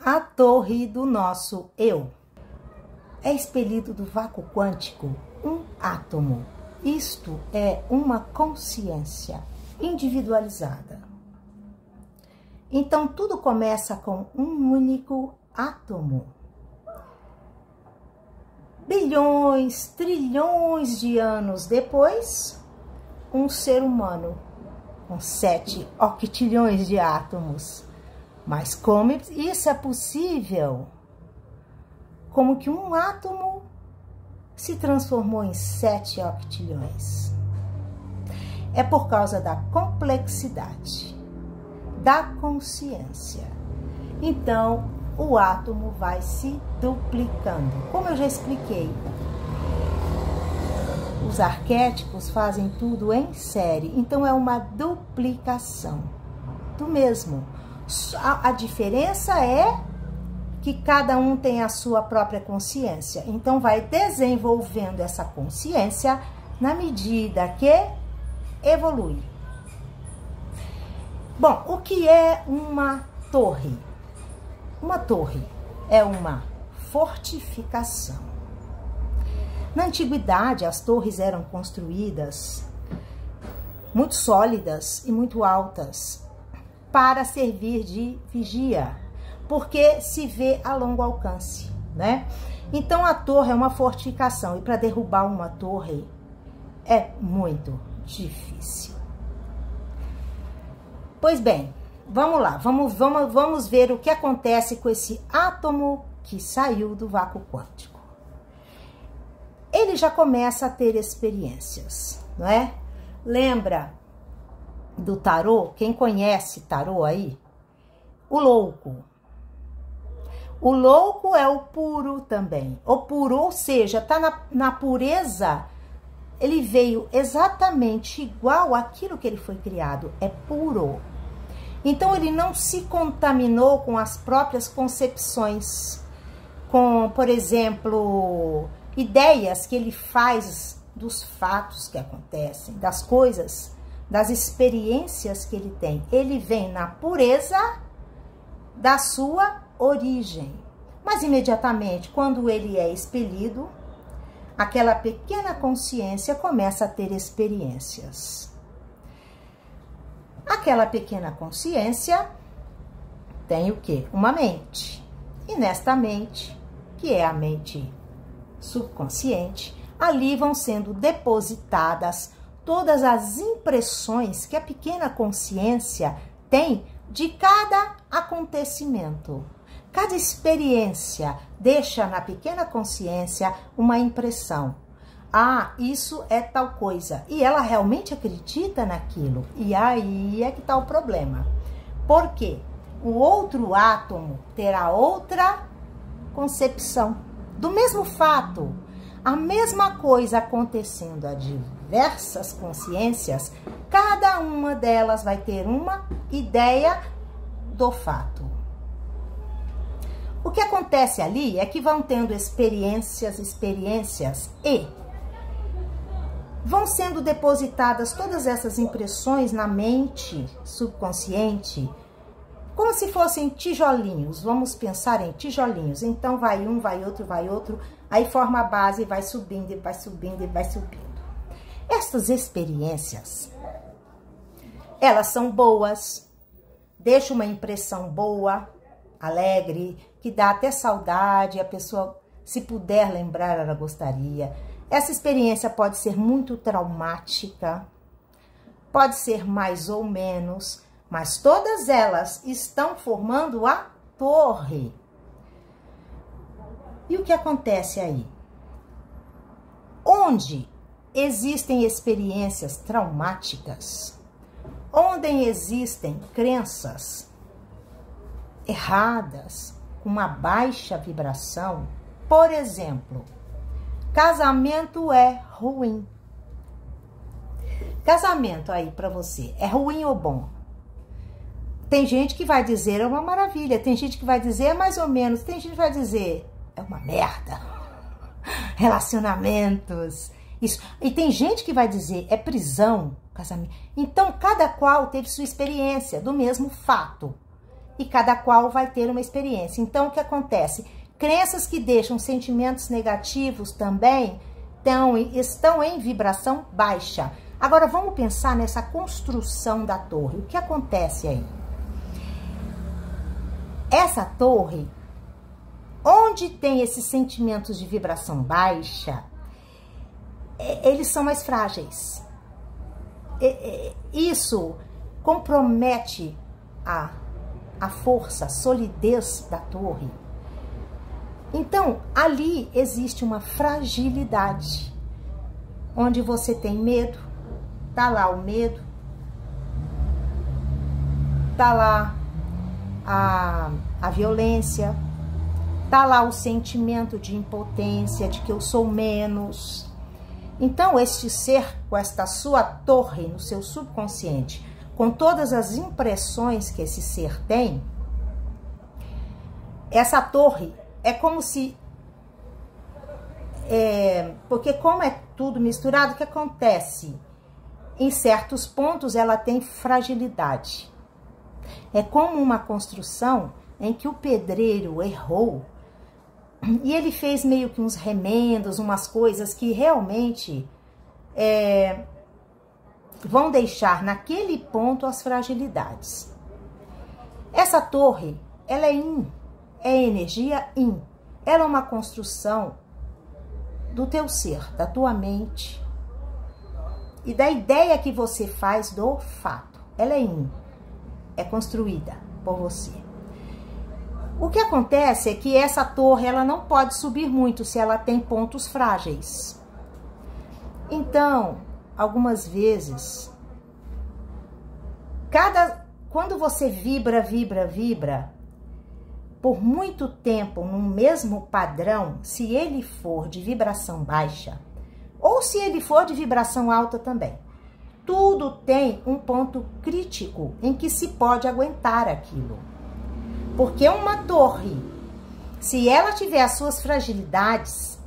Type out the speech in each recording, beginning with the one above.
a torre do nosso eu. É expelido do vácuo quântico um átomo. Isto é uma consciência individualizada. Então, tudo começa com um único átomo. Bilhões, trilhões de anos depois, um ser humano com 7 octilhões de átomos. Mas como isso é possível? Como que um átomo se transformou em 7 octilhões? É por causa da complexidade, da consciência. Então, o átomo vai se duplicando. Como eu já expliquei, os arquétipos fazem tudo em série. Então, é uma duplicação do mesmo. A diferença é que cada um tem a sua própria consciência. Então, vai desenvolvendo essa consciência na medida que evolui. Bom, o que é uma torre? Uma torre é uma fortificação. Na antiguidade, as torres eram construídas muito sólidas e muito altas para servir de vigia, porque se vê a longo alcance, né? Então, a torre é uma fortificação e para derrubar uma torre é muito difícil. Pois bem, vamos lá, vamos ver o que acontece com esse átomo que saiu do vácuo quântico. Ele já começa a ter experiências, não é? Lembra do tarô? Quem conhece tarô aí? O louco. O louco é o puro também. O puro, ou seja, está na pureza. Ele veio exatamente igual àquilo que ele foi criado. É puro. Então, ele não se contaminou com as próprias concepções, com, por exemplo, ideias que ele faz dos fatos que acontecem, das coisas, das experiências que ele tem. Ele vem na pureza da sua origem. Mas, imediatamente, quando ele é expelido, aquela pequena consciência começa a ter experiências. Aquela pequena consciência tem o quê? Uma mente. E nesta mente, que é a mente subconsciente, ali vão sendo depositadas todas as impressões que a pequena consciência tem de cada acontecimento. Cada experiência deixa na pequena consciência uma impressão. Ah, isso é tal coisa. E ela realmente acredita naquilo. E aí é que está o problema. Por quê? O outro átomo terá outra concepção do mesmo fato. A mesma coisa acontecendo a diversas consciências, cada uma delas vai ter uma ideia do fato. O que acontece ali é que vão tendo experiências e vão sendo depositadas todas essas impressões na mente subconsciente, como se fossem tijolinhos. Vamos pensar em tijolinhos. Então, vai um, vai outro, aí forma a base e vai subindo, e vai subindo, e vai subindo. Estas experiências, elas são boas, deixam uma impressão boa, alegre, que dá até saudade, a pessoa, se puder lembrar, ela gostaria. Essa experiência pode ser muito traumática, pode ser mais ou menos, mas todas elas estão formando a torre. E o que acontece aí? Onde existem experiências traumáticas, onde existem crenças erradas, com uma baixa vibração, por exemplo, casamento é ruim. Casamento aí para você, é ruim ou bom? Tem gente que vai dizer é uma maravilha, tem gente que vai dizer é mais ou menos, tem gente que vai dizer é uma merda. Relacionamentos, isso. E tem gente que vai dizer é prisão, casamento. Então, cada qual teve sua experiência do mesmo fato. e cada qual vai ter uma experiência. Então, o que acontece? Crenças que deixam sentimentos negativos também estão em vibração baixa. Agora, vamos pensar nessa construção da torre. O que acontece aí? Essa torre, onde tem esses sentimentos de vibração baixa, eles são mais frágeis. Isso compromete a força, a solidez da torre. Então, ali existe uma fragilidade. Onde você tem medo, tá lá o medo, tá lá a violência, tá lá o sentimento de impotência, de que eu sou menos. Então, este ser, com esta sua torre no seu subconsciente, com todas as impressões que esse ser tem, essa torre é como se... porque como é tudo misturado, o que acontece? Em certos pontos ela tem fragilidade. É como uma construção em que o pedreiro errou e ele fez meio que uns remendos, umas coisas que realmente vão deixar naquele ponto as fragilidades. Essa torre, ela é energia yin. Ela é uma construção do teu ser, da tua mente e da ideia que você faz do fato. Ela é yin, é construída por você. O que acontece é que essa torre, ela não pode subir muito se ela tem pontos frágeis. Então, algumas vezes, quando você vibra, por muito tempo num mesmo padrão, se ele for de vibração baixa, ou se ele for de vibração alta também, tudo tem um ponto crítico em que se pode aguentar aquilo. Porque uma torre, se ela tiver as suas fragilidades,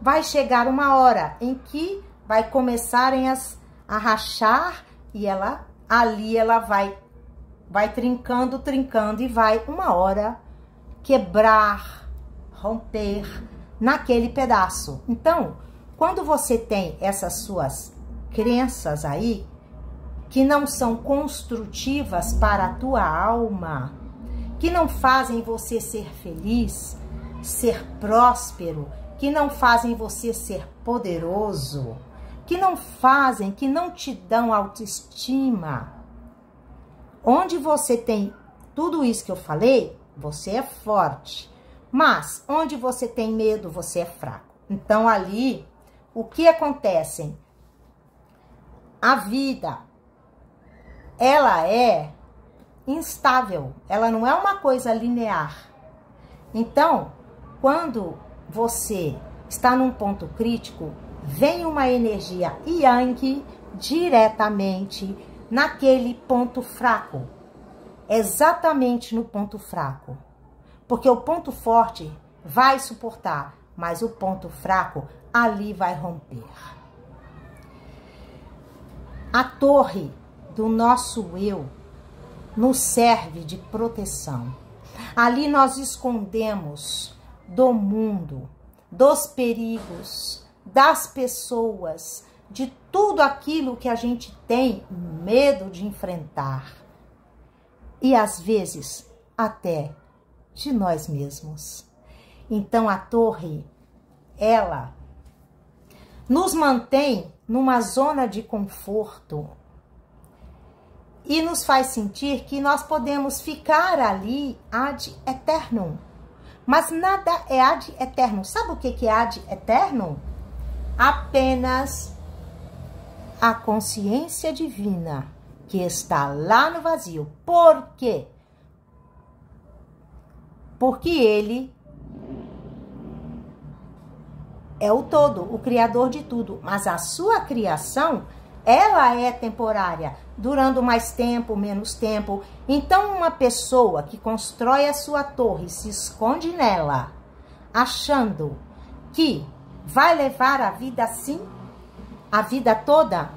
vai chegar uma hora em que vai começarem a rachar e ela vai trincando e vai uma hora quebrar, romper naquele pedaço. Então, quando você tem essas suas crenças aí, que não são construtivas para a tua alma, que não fazem você ser feliz, ser próspero, que não fazem você ser poderoso, que não te dão autoestima. Onde você tem tudo isso que eu falei, você é forte. Mas onde você tem medo, você é fraco. Então ali, o que acontece? A vida, ela é instável, ela não é uma coisa linear. Então, quando você está num ponto crítico, vem uma energia yang diretamente naquele ponto fraco, exatamente no ponto fraco, porque o ponto forte vai suportar, mas o ponto fraco ali vai romper. A torre do nosso eu nos serve de proteção. Ali nós escondemos do mundo, dos perigos, das pessoas, de tudo aquilo que a gente tem medo de enfrentar. E às vezes até de nós mesmos. Então a torre, ela nos mantém numa zona de conforto e nos faz sentir que nós podemos ficar ali ad eternum. Mas nada é ad eternum. Sabe o que é ad eternum? Apenas a consciência divina que está lá no vazio. Por quê? Porque ele é o todo, o criador de tudo. Mas a sua criação, ela é temporária, durando mais tempo, menos tempo. Então, uma pessoa que constrói a sua torre, se esconde nela, achando que vai levar a vida assim, a vida toda,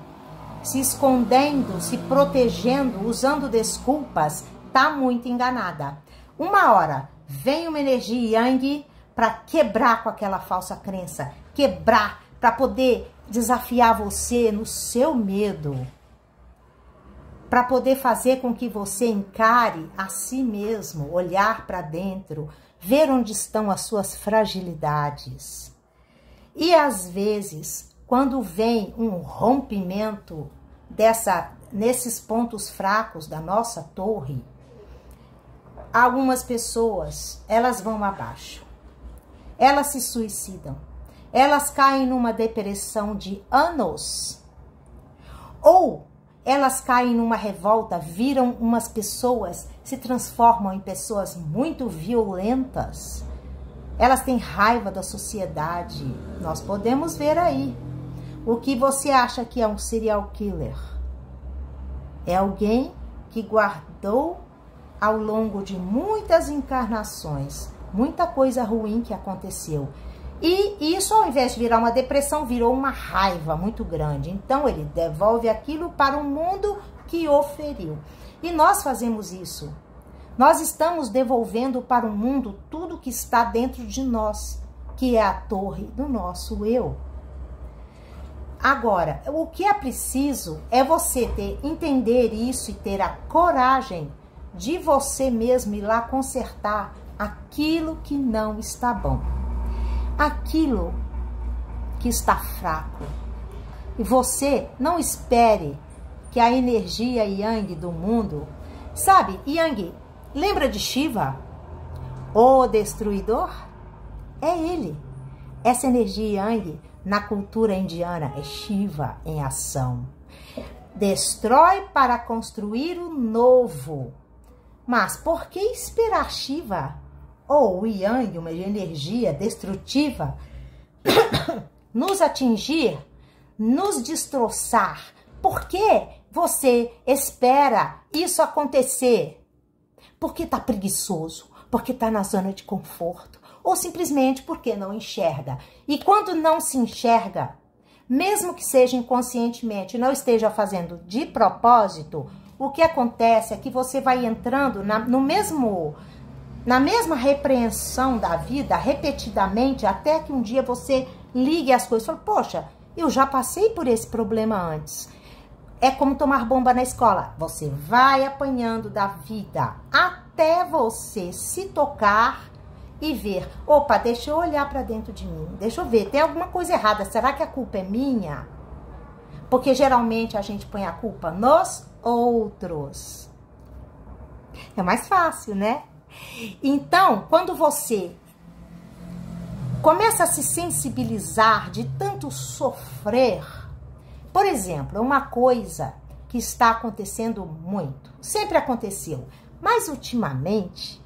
se escondendo, se protegendo, usando desculpas, tá muito enganada. Uma hora vem uma energia yang para quebrar com aquela falsa crença, quebrar, para poder desafiar você no seu medo, para poder fazer com que você encare a si mesmo, olhar para dentro, ver onde estão as suas fragilidades. E às vezes, quando vem um rompimento nesses pontos fracos da nossa torre, algumas pessoas, elas vão abaixo, elas se suicidam, elas caem numa depressão de anos, ou elas caem numa revolta, viram umas pessoas, se transformam em pessoas muito violentas. Elas têm raiva da sociedade. Nós podemos ver aí. O que você acha que é um serial killer? É alguém que guardou ao longo de muitas encarnações, muita coisa ruim que aconteceu. E isso, ao invés de virar uma depressão, virou uma raiva muito grande. Então, ele devolve aquilo para o mundo que o feriu. E nós fazemos isso. Nós estamos devolvendo para o mundo tudo que está dentro de nós, que é a torre do nosso eu. Agora, o que é preciso é você entender isso e ter a coragem de você mesmo ir lá consertar aquilo que não está bom. Aquilo que está fraco. E você não espere que a energia yang do mundo... Sabe, Yang, lembra de Shiva? O destruidor? É ele. Essa energia yang, na cultura indiana, é Shiva em ação. Destrói para construir o novo. Mas por que esperar Shiva ou o yang, uma energia destrutiva, nos atingir, nos destroçar? Por que você espera isso acontecer? Porque está preguiçoso, porque está na zona de conforto, ou simplesmente porque não enxerga. E quando não se enxerga, mesmo que seja inconscientemente, não esteja fazendo de propósito, o que acontece é que você vai entrando na mesma repreensão da vida, repetidamente, até que um dia você ligue as coisas e fale, poxa, eu já passei por esse problema antes. É como tomar bomba na escola. Você vai apanhando da vida até você se tocar e ver, opa, deixa eu olhar para dentro de mim, deixa eu ver, tem alguma coisa errada, será que a culpa é minha? Porque geralmente a gente põe a culpa nos outros. É mais fácil, né? Então, quando você começa a se sensibilizar de tanto sofrer, por exemplo, uma coisa que está acontecendo muito, sempre aconteceu, mas ultimamente,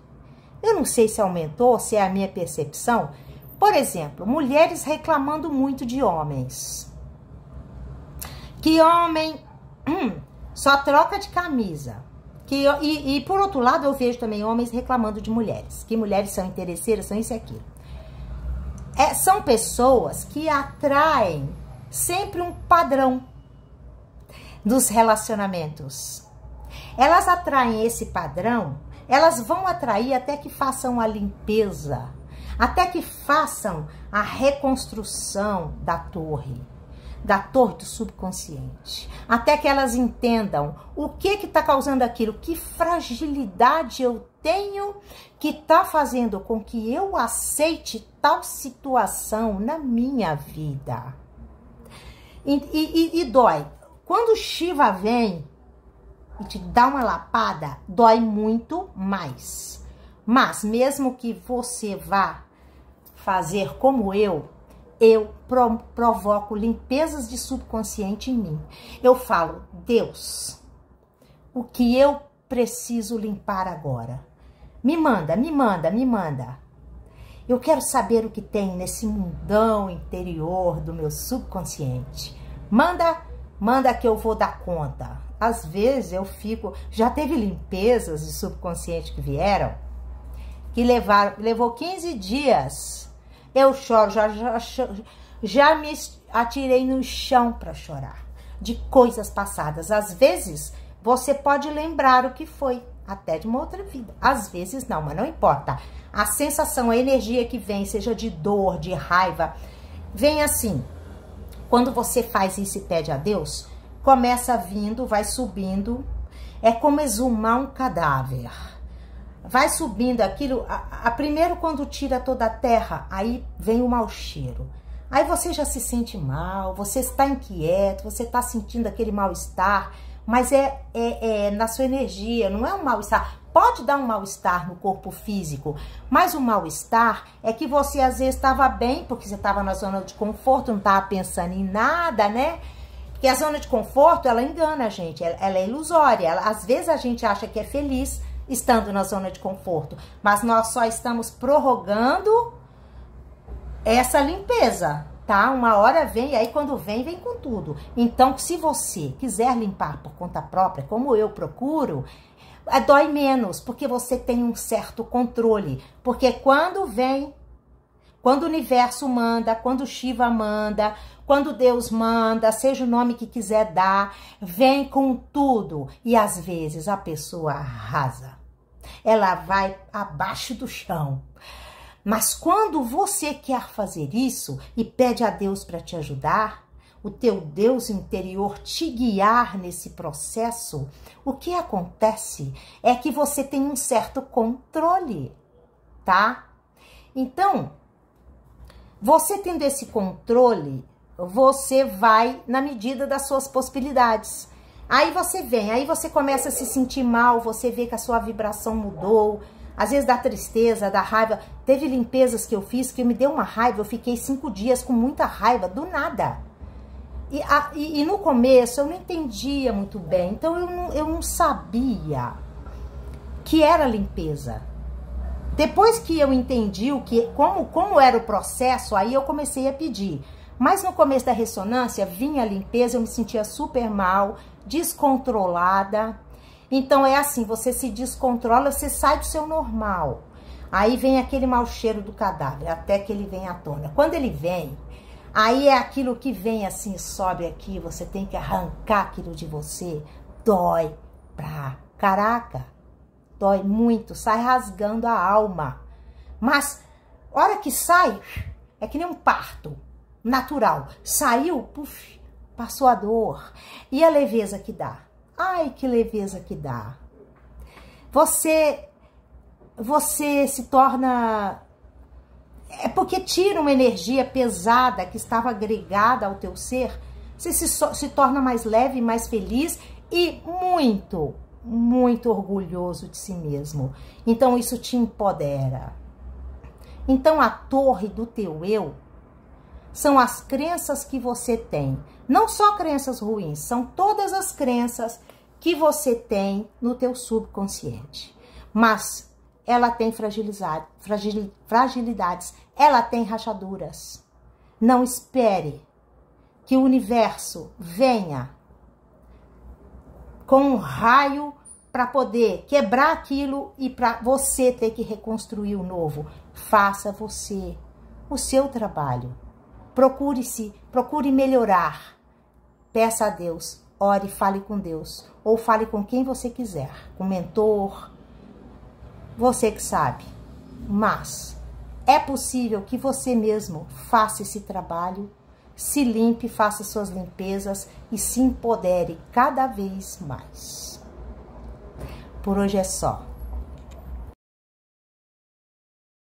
eu não sei se aumentou, se é a minha percepção, por exemplo, mulheres reclamando muito de homens. Que homem só troca de camisa. E por outro lado, eu vejo também homens reclamando de mulheres. Que mulheres são interesseiras, são isso e aquilo. São pessoas que atraem sempre um padrão dos relacionamentos. Elas atraem esse padrão, elas vão atrair até que façam a limpeza, até que façam a reconstrução da torre do subconsciente, até que elas entendam o que está causando aquilo, que fragilidade eu tenho que está fazendo com que eu aceite tal situação na minha vida. E dói. Quando Shiva vem e te dá uma lapada, dói muito mais. Mas mesmo que você vá fazer como eu provoco limpezas de subconsciente em mim. Eu falo, Deus, o que eu preciso limpar agora? Me manda, me manda, me manda. Eu quero saber o que tem nesse mundão interior do meu subconsciente. Manda que eu vou dar conta. Às vezes eu fico... Já teve limpezas de subconsciente que vieram, que levou 15 dias. Eu choro, já me atirei no chão para chorar. De coisas passadas. Às vezes, você pode lembrar o que foi. até de uma outra vida. Às vezes não, mas não importa. A sensação, a energia que vem, seja de dor, de raiva, vem assim. Quando você faz isso e pede a Deus, começa vindo, vai subindo. É como exumar um cadáver. Vai subindo aquilo. Primeiro, quando tira toda a terra, aí vem o mau cheiro. Aí você já se sente mal, você está inquieto, você está sentindo aquele mal-estar, mas é na sua energia, não é um mal-estar. Pode dar um mal-estar no corpo físico, mas o mal-estar é que você às vezes estava bem, porque você estava na zona de conforto, não estava pensando em nada, né? Porque a zona de conforto, ela engana a gente, ela é ilusória. Às vezes a gente acha que é feliz estando na zona de conforto, mas nós só estamos prorrogando essa limpeza, tá? Uma hora vem, e aí quando vem, vem com tudo. Então, se você quiser limpar por conta própria, como eu procuro, dói menos, porque você tem um certo controle. Porque quando vem, quando o universo manda, quando Shiva manda, quando Deus manda, seja o nome que quiser dar, vem com tudo. E às vezes a pessoa arrasa. Ela vai abaixo do chão. Mas quando você quer fazer isso e pede a Deus para te ajudar, o teu Deus interior te guiar nesse processo, o que acontece é que você tem um certo controle, tá? Então, você tendo esse controle, você vai na medida das suas possibilidades. Aí você vem, aí você começa a se sentir mal, você vê que a sua vibração mudou, às vezes da tristeza, da raiva. Teve limpezas que eu fiz que me deu uma raiva, eu fiquei 5 dias com muita raiva, do nada. E no começo eu não entendia muito bem, então eu não sabia que era limpeza. Depois que eu entendi como era o processo, aí eu comecei a pedir. Mas no começo da ressonância, vinha a limpeza, eu me sentia super mal, descontrolada. Então é assim, você se descontrola, você sai do seu normal. Aí vem aquele mau cheiro do cadáver, até que ele vem à tona. Quando ele vem, aí é aquilo que vem assim, sobe aqui, você tem que arrancar aquilo de você. Dói pra caraca. Dói muito, sai rasgando a alma. Mas, hora que sai, é que nem um parto natural. Saiu, puf, passou a dor. E a leveza que dá? Ai, que leveza que dá. Você se torna... É porque tira uma energia pesada que estava agregada ao teu ser. Você se torna mais leve, mais feliz e muito orgulhoso de si mesmo. Então isso te empodera. Então a torre do teu eu são as crenças que você tem. Não só crenças ruins, são todas as crenças que você tem no teu subconsciente. Mas ela tem fragilidades, ela tem rachaduras. Não espere que o universo venha com um raio para poder quebrar aquilo e para você ter que reconstruir o novo. Faça você o seu trabalho. Procure melhorar. Peça a Deus, ore, fale com Deus. Ou fale com quem você quiser, com mentor, você que sabe. Mas é possível que você mesmo faça esse trabalho, se limpe, faça suas limpezas e se empodere cada vez mais. Por hoje é só.